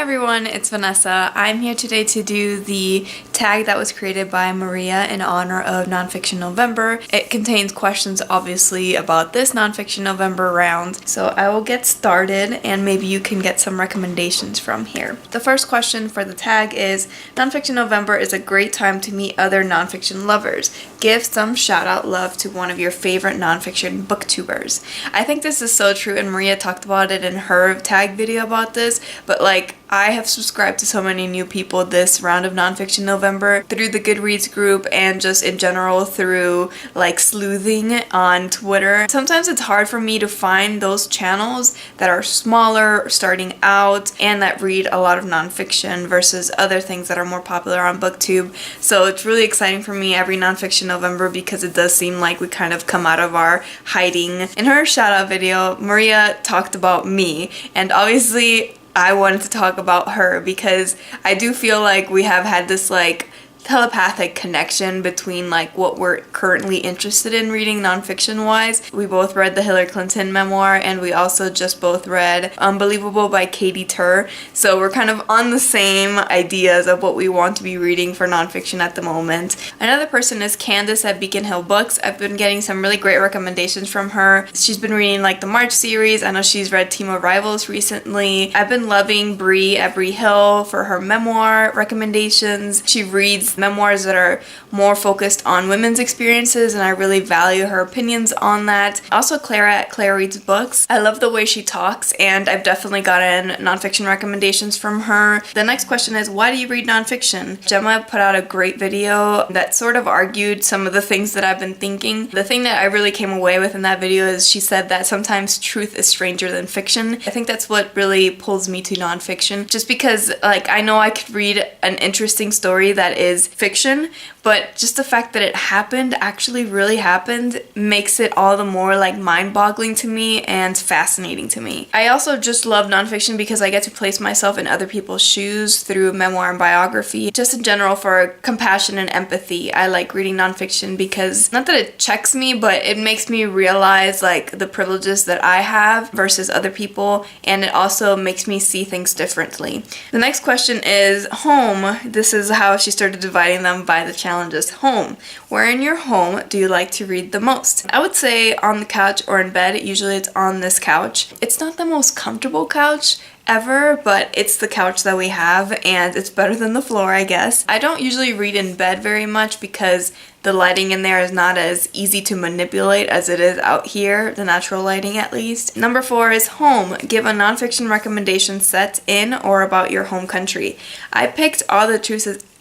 everyone, it's Vanessa. I'm here today to do the tag that was created by Maria in honor of Nonfiction November. It contains questions obviously about this Nonfiction November round, so I will get started and maybe you can get some recommendations from here. The first question for the tag is, Nonfiction November is a great time to meet other nonfiction lovers. Give some shout out love to one of your favorite nonfiction booktubers. I think this is so true, and Maria talked about it in her tag video about this, but like I have subscribed to so many new people this round of Nonfiction November through the Goodreads group and just in general through like sleuthing on Twitter. Sometimes it's hard for me to find those channels that are smaller, starting out, and that read a lot of nonfiction versus other things that are more popular on BookTube. So it's really exciting for me every Nonfiction November because it does seem like we kind of come out of our hiding. In her shout out video, Maria talked about me, and obviously I wanted to talk about her because I do feel like we have had this like telepathic connection between like what we're currently interested in reading nonfiction wise. We both read the Hillary Clinton memoir, and we also just both read Unbelievable by Katie Tur, so we're kind of on the same ideas of what we want to be reading for nonfiction at the moment. Another person is Candace at Beacon Hill Books. I've been getting some really great recommendations from her. She's been reading like the March series. I know she's read Team of Rivals recently. I've been loving Bree at Bree Hill for her memoir recommendations. She reads memoirs that are more focused on women's experiences, and I really value her opinions on that. Also Clara at Claire Reads Books. I love the way she talks, and I've definitely gotten nonfiction recommendations from her. The next question is, why do you read nonfiction? Gemma put out a great video that sort of argued some of the things that I've been thinking. The thing that I really came away with in that video is she said that sometimes truth is stranger than fiction. I think that's what really pulls me to nonfiction, just because like I know I could read an interesting story that is fiction, but just the fact that it happened, actually really happened, makes it all the more like mind-boggling to me and fascinating to me. I also just love nonfiction because I get to place myself in other people's shoes through memoir and biography. Just in general, for compassion and empathy, I like reading nonfiction because, not that it checks me, but it makes me realize like the privileges that I have versus other people, and it also makes me see things differently. The next question is home. This is how she started dividing them by the challenges. Home. Where in your home do you like to read the most? I would say on the couch or in bed. Usually it's on this couch. It's not the most comfortable couch ever, but it's the couch that we have, and it's better than the floor, I guess. I don't usually read in bed very much because the lighting in there is not as easy to manipulate as it is out here, the natural lighting at least. Number 4 is home. Give a nonfiction recommendation set in or about your home country. I picked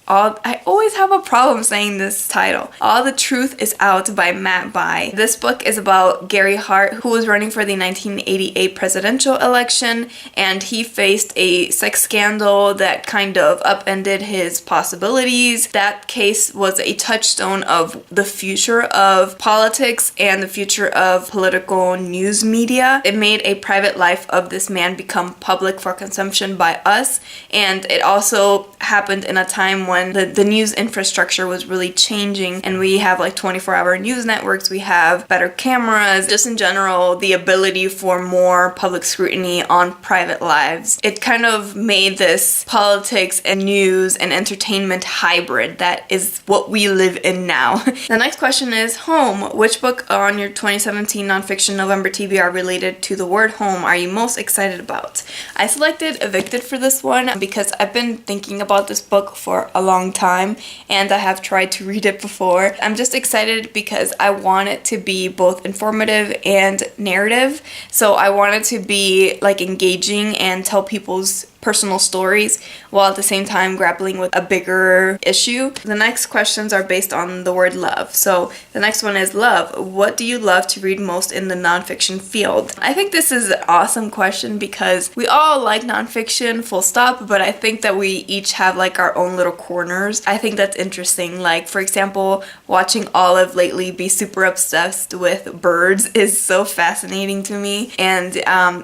I always have a problem saying this title. All the Truth is Out by Matt Bai. This book is about Gary Hart, who was running for the 1988 presidential election, and he faced a sex scandal that kind of upended his possibilities. That case was a touchstone of the future of politics and the future of political news media. It made a private life of this man become public for consumption by us, and it also happened in a time when the news infrastructure was really changing, and we have like 24-hour news networks, we have better cameras, just in general the ability for more public scrutiny on private lives. It kind of made this politics and news and entertainment hybrid that is what we live in now. The next question is home. Which book on your 2017 Nonfiction November TBR related to the word home are you most excited about? I selected Evicted for this one because I've been thinking about this book for a long time, and I have tried to read it before. I'm just excited because I want it to be both informative and narrative, so I want it to be like engaging and tell people's personal stories while at the same time grappling with a bigger issue. The next questions are based on the word love. So the next one is love. What do you love to read most in the nonfiction field? I think this is an awesome question because we all like nonfiction, full stop, but I think that we each have like our own little corners. I think that's interesting. Like, for example, watching Olive lately be super obsessed with birds is so fascinating to me. And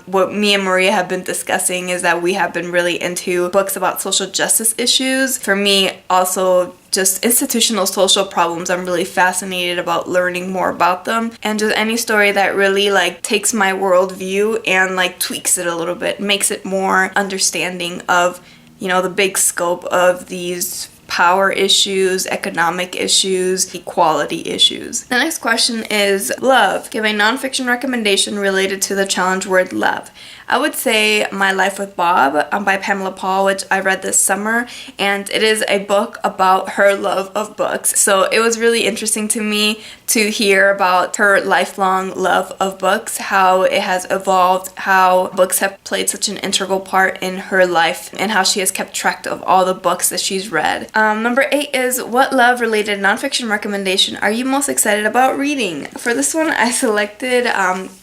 what me and Maria have been discussing is that we have been been really into books about social justice issues. For me, also just institutional social problems, I'm really fascinated about learning more about them, and just any story that really like takes my worldview and like tweaks it a little bit, makes it more understanding of, you know, the big scope of these power issues, economic issues, equality issues. The next question is love. Give a nonfiction recommendation related to the challenge word love. I would say My Life with Bob by Pamela Paul, which I read this summer, and it is a book about her love of books. So it was really interesting to me to hear about her lifelong love of books, how it has evolved, how books have played such an integral part in her life, and how she has kept track of all the books that she's read. Number 8 is what love-related nonfiction recommendation are you most excited about reading? For this one, I selected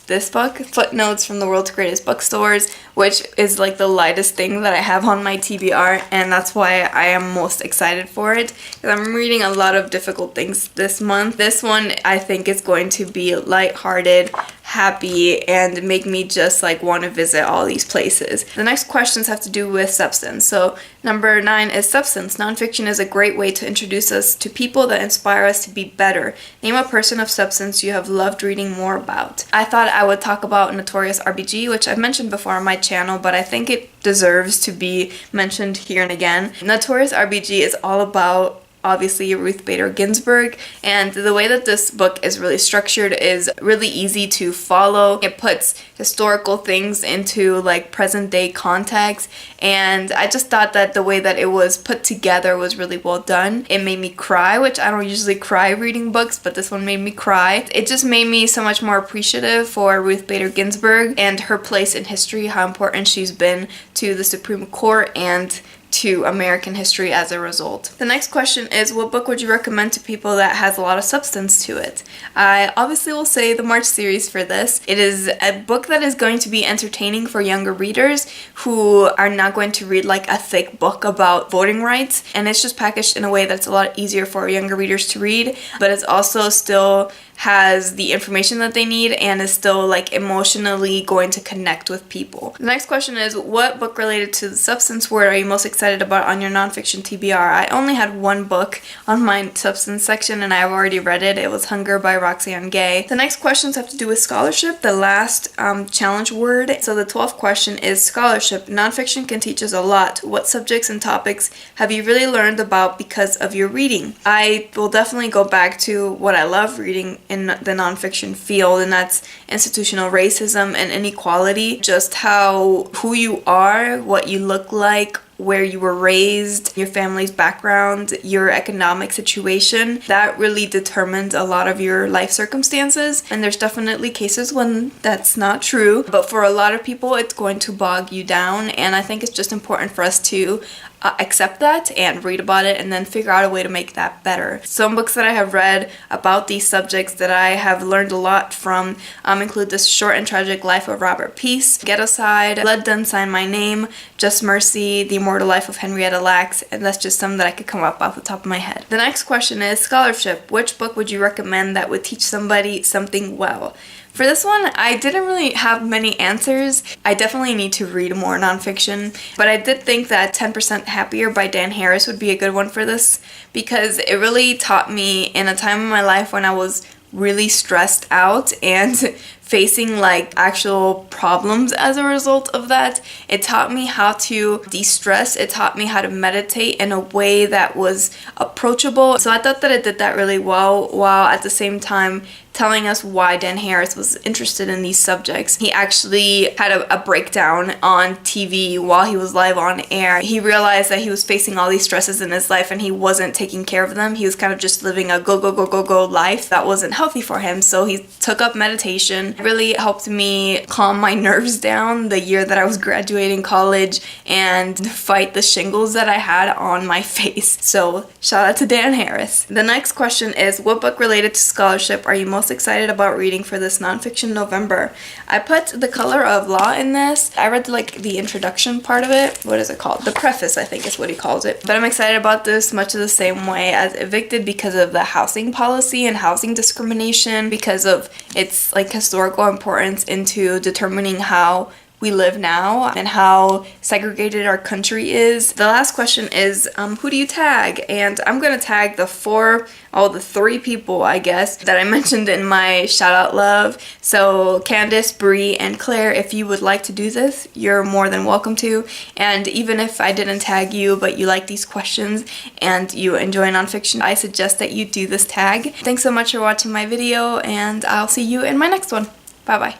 this book, Footnotes from the World's Greatest Bookstores, which is like the lightest thing that I have on my TBR, and that's why I am most excited for it, because I'm reading a lot of difficult things this month. This one I think is going to be lighthearted, happy, and make me just like want to visit all these places. The next questions have to do with substance. So number 9 is substance. Nonfiction is a great way to introduce us to people that inspire us to be better. Name a person of substance you have loved reading more about. I thought I would talk about Notorious RBG, which I've mentioned before on my channel, but I think it deserves to be mentioned here and again. Notorious RBG is all about obviously Ruth Bader Ginsburg, and the way that this book is really structured is really easy to follow. It puts historical things into like present day context, and I just thought that the way that it was put together was really well done. It made me cry, which I don't usually cry reading books, but this one made me cry. It just made me so much more appreciative for Ruth Bader Ginsburg and her place in history, how important she's been to the Supreme Court and to American history as a result. The next question is, what book would you recommend to people that has a lot of substance to it? I obviously will say the March series for this. It is a book that is going to be entertaining for younger readers who are not going to read like a thick book about voting rights, and it's just packaged in a way that's a lot easier for younger readers to read, but it's also still has the information that they need and is still like emotionally going to connect with people. The next question is, what book related to the substance word are you most excited about on your nonfiction TBR? I only had one book on my substance section and I've already read it. It was Hunger by Roxane Gay. The next questions have to do with scholarship, the last challenge word. So the 12th question is scholarship. Nonfiction can teach us a lot. What subjects and topics have you really learned about because of your reading? I will definitely go back to what I love reading in the nonfiction field, and that's institutional racism and inequality, just how who you are, what you look like, where you were raised, your family's background, your economic situation, that really determines a lot of your life circumstances. And there's definitely cases when that's not true, but for a lot of people it's going to bog you down, and I think it's just important for us to accept that and read about it and then figure out a way to make that better. Some books that I have read about these subjects that I have learned a lot from include This Short and Tragic Life of Robert Peace, Get Aside, Let Done Sign My Name, Just Mercy, The Immortal Life of Henrietta Lacks, and that's just some that I could come up off the top of my head. The next question is scholarship. Which book would you recommend that would teach somebody something well? For this one, I didn't really have many answers. I definitely need to read more nonfiction, but I did think that 10% Happier by Dan Harris would be a good one for this, because it really taught me in a time in my life when I was really stressed out and facing like actual problems as a result of that. It taught me how to de-stress. It taught me how to meditate in a way that was approachable. So I thought that it did that really well, while at the same time telling us why Dan Harris was interested in these subjects. He actually had a breakdown on TV while he was live on air. He realized that he was facing all these stresses in his life and he wasn't taking care of them. He was kind of just living a go life that wasn't healthy for him. So he took up meditation. It really helped me calm my nerves down the year that I was graduating college and fight the shingles that I had on my face. So shout out to Dan Harris. The next question is, what book related to scholarship are you most excited about reading for this Nonfiction November? I put The Color of Law in this. I read the introduction part of it. What is it called? The preface, I think is what he calls it. But I'm excited about this much of the same way as Evicted because of the housing policy and housing discrimination, because of its like historical importance into determining how we live now and how segregated our country is. The last question is, who do you tag? And I'm gonna tag the three people, I guess, that I mentioned in my shout out love. So Candace, Bree, and Claire, if you would like to do this, you're more than welcome to. And even if I didn't tag you, but you like these questions and you enjoy nonfiction, I suggest that you do this tag. Thanks so much for watching my video, and I'll see you in my next one. Bye bye.